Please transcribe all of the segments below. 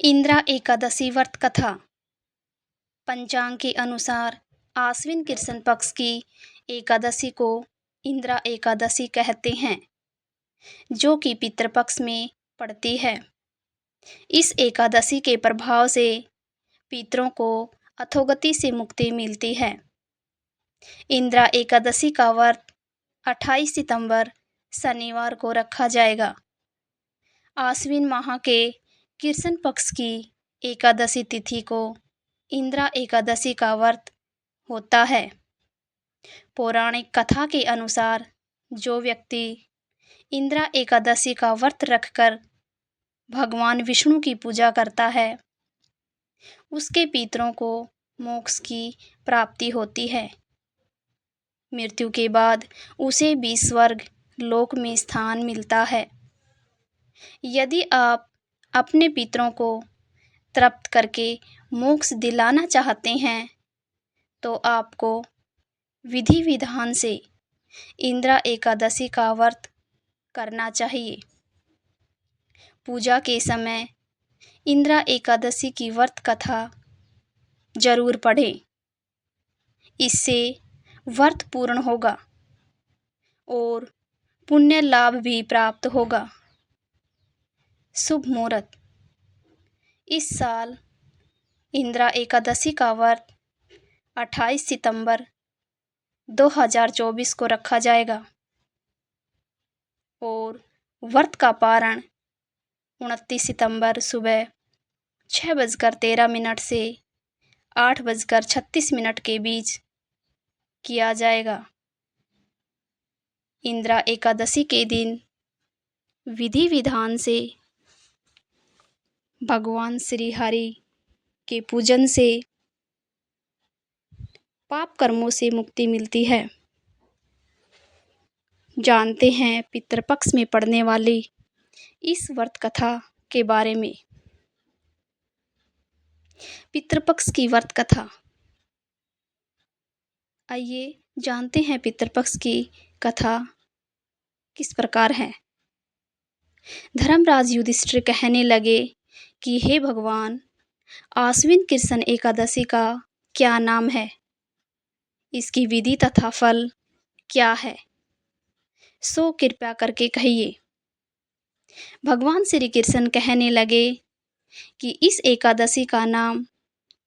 इंदिरा एकादशी व्रत कथा। पंचांग के अनुसार आश्विन कृष्ण पक्ष की एकादशी को इंदिरा एकादशी कहते हैं, जो कि पितृपक्ष में पड़ती है। इस एकादशी के प्रभाव से पितरों को अधोगति से मुक्ति मिलती है। इंदिरा एकादशी का व्रत 28 सितंबर शनिवार को रखा जाएगा। आश्विन माह के कृष्ण पक्ष की एकादशी तिथि को इंदिरा एकादशी का व्रत होता है। पौराणिक कथा के अनुसार जो व्यक्ति इंदिरा एकादशी का व्रत रखकर भगवान विष्णु की पूजा करता है, उसके पितरों को मोक्ष की प्राप्ति होती है। मृत्यु के बाद उसे भी स्वर्ग लोक में स्थान मिलता है। यदि आप अपने पितरों को तृप्त करके मोक्ष दिलाना चाहते हैं, तो आपको विधि विधान से इंदिरा एकादशी का व्रत करना चाहिए। पूजा के समय इंदिरा एकादशी की व्रत कथा जरूर पढ़ें। इससे व्रत पूर्ण होगा और पुण्य लाभ भी प्राप्त होगा। शुभ मुहूर्त। इस साल इंदिरा एकादशी का व्रत 28 सितंबर 2024 को रखा जाएगा और व्रत का पारण 29 सितंबर सुबह 6:13 से 8:36 के बीच किया जाएगा। इंदिरा एकादशी के दिन विधि विधान से भगवान श्री हरि के पूजन से पाप कर्मों से मुक्ति मिलती है। जानते हैं पितृपक्ष में पड़ने वाली इस व्रत कथा के बारे में। पितृपक्ष की व्रत कथा। आइए जानते हैं पितृपक्ष की कथा किस प्रकार है। धर्मराज युधिष्ठिर कहने लगे कि हे भगवान, आश्विन कृष्ण एकादशी का क्या नाम है, इसकी विधि तथा फल क्या है, सो कृपया करके कहिए। भगवान श्री कृष्ण कहने लगे कि इस एकादशी का नाम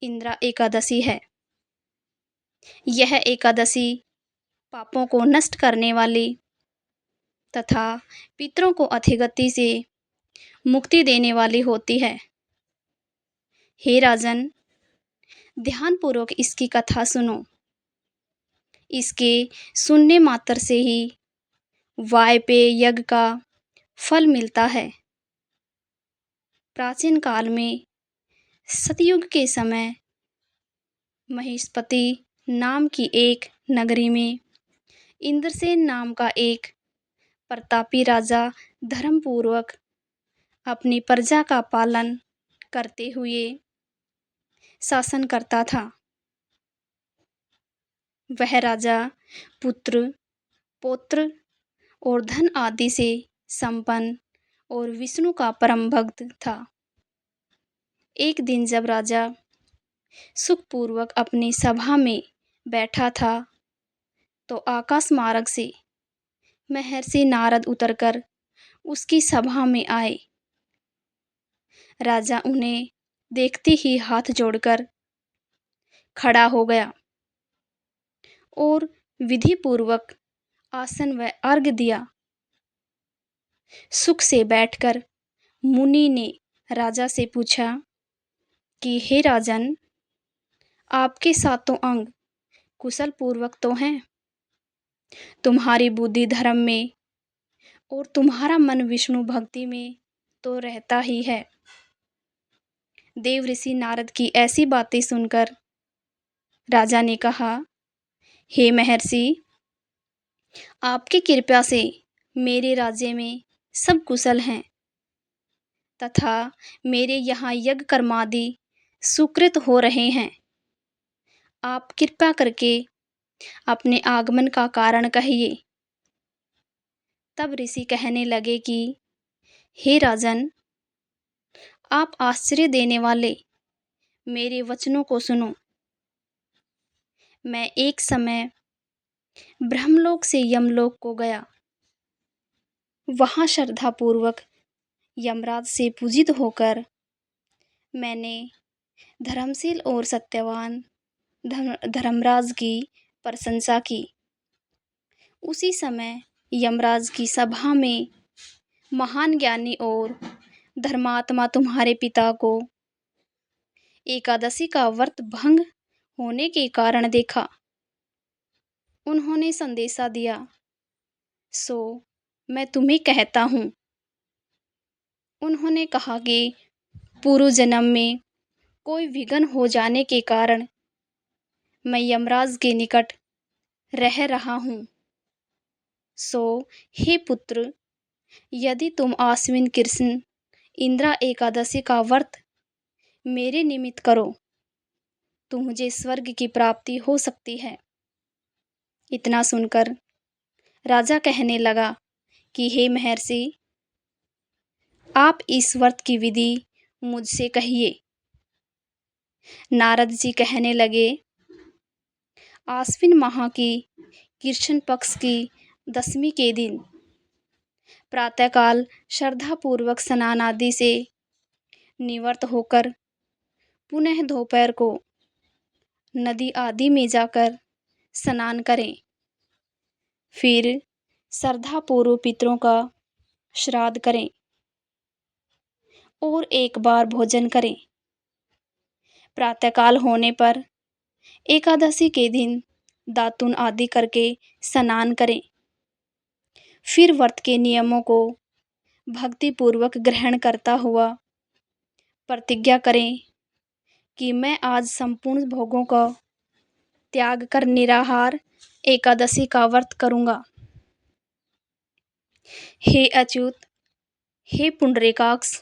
इंदिरा एकादशी है। यह एकादशी पापों को नष्ट करने वाली तथा पितरों को अधोगति से मुक्ति देने वाली होती है। हे राजन, ध्यानपूर्वक इसकी कथा सुनो। इसके सुनने मात्र से ही वायपेय यज्ञ का फल मिलता है। प्राचीन काल में सतयुग के समय महेशपति नाम की एक नगरी में इंद्रसेन नाम का एक प्रतापी राजा धर्मपूर्वक अपनी प्रजा का पालन करते हुए शासन करता था। वह राजा पुत्र, पौत्र और धन आदि से संपन्न और विष्णु का परम भक्त था। एक दिन जब राजा सुखपूर्वक अपनी सभा में बैठा था, तो आकाश मार्ग से महर्षि नारद उतरकर उसकी सभा में आए। राजा उन्हें देखते ही हाथ जोड़कर खड़ा हो गया और विधि पूर्वक आसन व अर्घ्य दिया। सुख से बैठकर मुनि ने राजा से पूछा कि हे राजन, आपके सातों अंग कुशल पूर्वक तो हैं, तुम्हारी बुद्धि धर्म में और तुम्हारा मन विष्णु भक्ति में तो रहता ही है। देव ऋषि नारद की ऐसी बातें सुनकर राजा ने कहा, हे महर्षि, आपकी कृपा से मेरे राज्य में सब कुशल हैं तथा मेरे यहाँ यज्ञ कर्मादि सुकृत हो रहे हैं। आप कृपा करके अपने आगमन का कारण कहिए। तब ऋषि कहने लगे कि हे राजन, आप आश्चर्य देने वाले मेरे वचनों को सुनो। मैं एक समय ब्रह्मलोक से यमलोक को गया। वहां श्रद्धापूर्वक यमराज से पूजित होकर मैंने धर्मशील और सत्यवान धर्मराज की प्रशंसा की। उसी समय यमराज की सभा में महान ज्ञानी और धर्मात्मा तुम्हारे पिता को एकादशी का व्रत भंग होने के कारण देखा। उन्होंने संदेशा दिया, सो मैं तुम्हें कहता हूँ। उन्होंने कहा कि पूर्व जन्म में कोई विघ्न हो जाने के कारण मैं यमराज के निकट रह रहा हूँ। सो हे पुत्र, यदि तुम आश्विन कृष्ण इंद्रा एकादशी का व्रत मेरे निमित्त करो तो मुझे स्वर्ग की प्राप्ति हो सकती है। इतना सुनकर राजा कहने लगा कि हे महर्षि, आप इस व्रत की विधि मुझसे कहिए। नारद जी कहने लगे, आश्विन माह की कृष्ण पक्ष की दशमी के दिन प्रातःकाल श्रद्धापूर्वक स्नान आदि से निवृत्त होकर पुनः दोपहर को नदी आदि में जाकर स्नान करें। फिर श्रद्धापूर्व पितरों का श्राद्ध करें और एक बार भोजन करें। प्रातःकाल होने पर एकादशी के दिन दातुन आदि करके स्नान करें। फिर व्रत के नियमों को भक्तिपूर्वक ग्रहण करता हुआ प्रतिज्ञा करें कि मैं आज संपूर्ण भोगों का त्याग कर निराहार एकादशी का व्रत करूंगा। हे अच्युत, हे पुंडरीकाक्ष,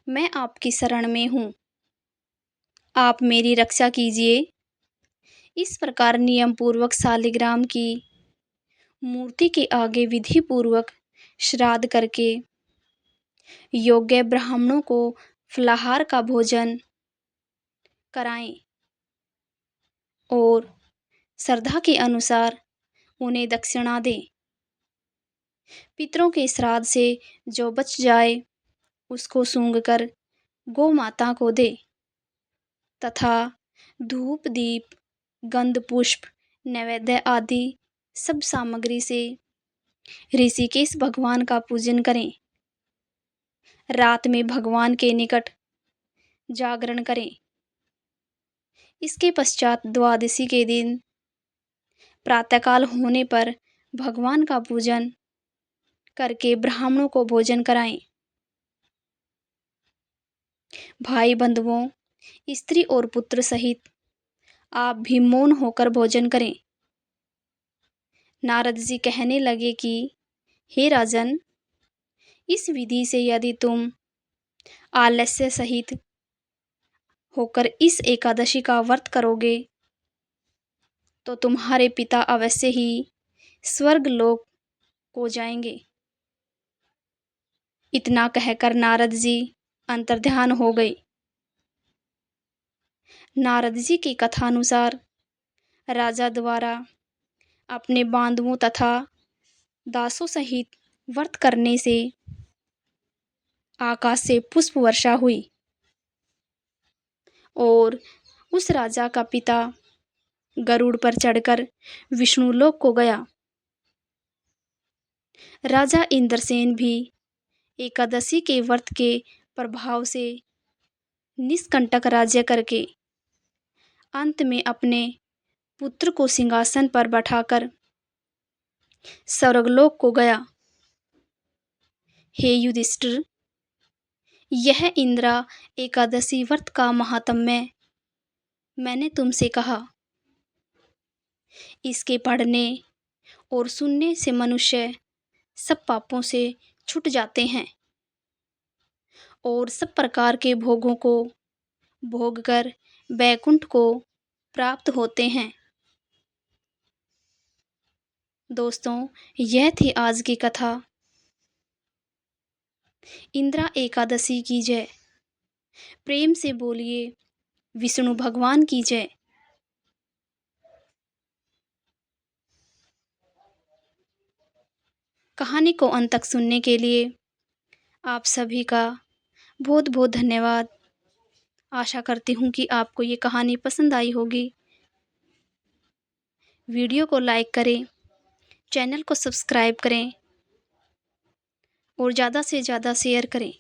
मैं आपकी शरण में हूँ, आप मेरी रक्षा कीजिए। इस प्रकार नियम पूर्वक शालिग्राम की मूर्ति के आगे विधि पूर्वक श्राद्ध करके योग्य ब्राह्मणों को फलाहार का भोजन कराएं और श्रद्धा के अनुसार उन्हें दक्षिणा दें। पितरों के श्राद्ध से जो बच जाए उसको सूंघकर गौ माता को दे तथा धूप दीप गंध पुष्प नैवेद्य आदि सब सामग्री से ऋषिकेश भगवान का पूजन करें। रात में भगवान के निकट जागरण करें। इसके पश्चात द्वादशी के दिन प्रातःकाल होने पर भगवान का पूजन करके ब्राह्मणों को भोजन कराएं। भाई बंधुओं, स्त्री और पुत्र सहित आप भी मौन होकर भोजन करें। नारद जी कहने लगे कि हे राजन, इस विधि से यदि तुम आलस्य सहित होकर इस एकादशी का व्रत करोगे तो तुम्हारे पिता अवश्य ही स्वर्ग लोक को जाएंगे। इतना कहकर नारद जी अंतर्ध्यान हो गए। नारद जी की कथानुसार राजा द्वारा अपने बांधवों तथा दासों सहित व्रत करने से आकाश से पुष्प वर्षा हुई और उस राजा का पिता गरुड़ पर चढ़कर विष्णुलोक को गया। राजा इंद्रसेन भी एकादशी के व्रत के प्रभाव से निष्कंटक राज्य करके अंत में अपने पुत्र को सिंहासन पर बैठाकर स्वर्गलोक को गया। हे युधिष्ठिर, यह इंद्रा एकादशी व्रत का महात्म्य मैंने तुमसे कहा। इसके पढ़ने और सुनने से मनुष्य सब पापों से छूट जाते हैं और सब प्रकार के भोगों को भोग कर वैकुंठ को प्राप्त होते हैं। दोस्तों, यह थी आज की कथा। इंद्रा एकादशी की जय। प्रेम से बोलिए विष्णु भगवान की जय। कहानी को अंत तक सुनने के लिए आप सभी का बहुत बहुत धन्यवाद। आशा करती हूँ कि आपको ये कहानी पसंद आई होगी। वीडियो को लाइक करें, चैनल को सब्सक्राइब करें और ज़्यादा से ज़्यादा शेयर करें।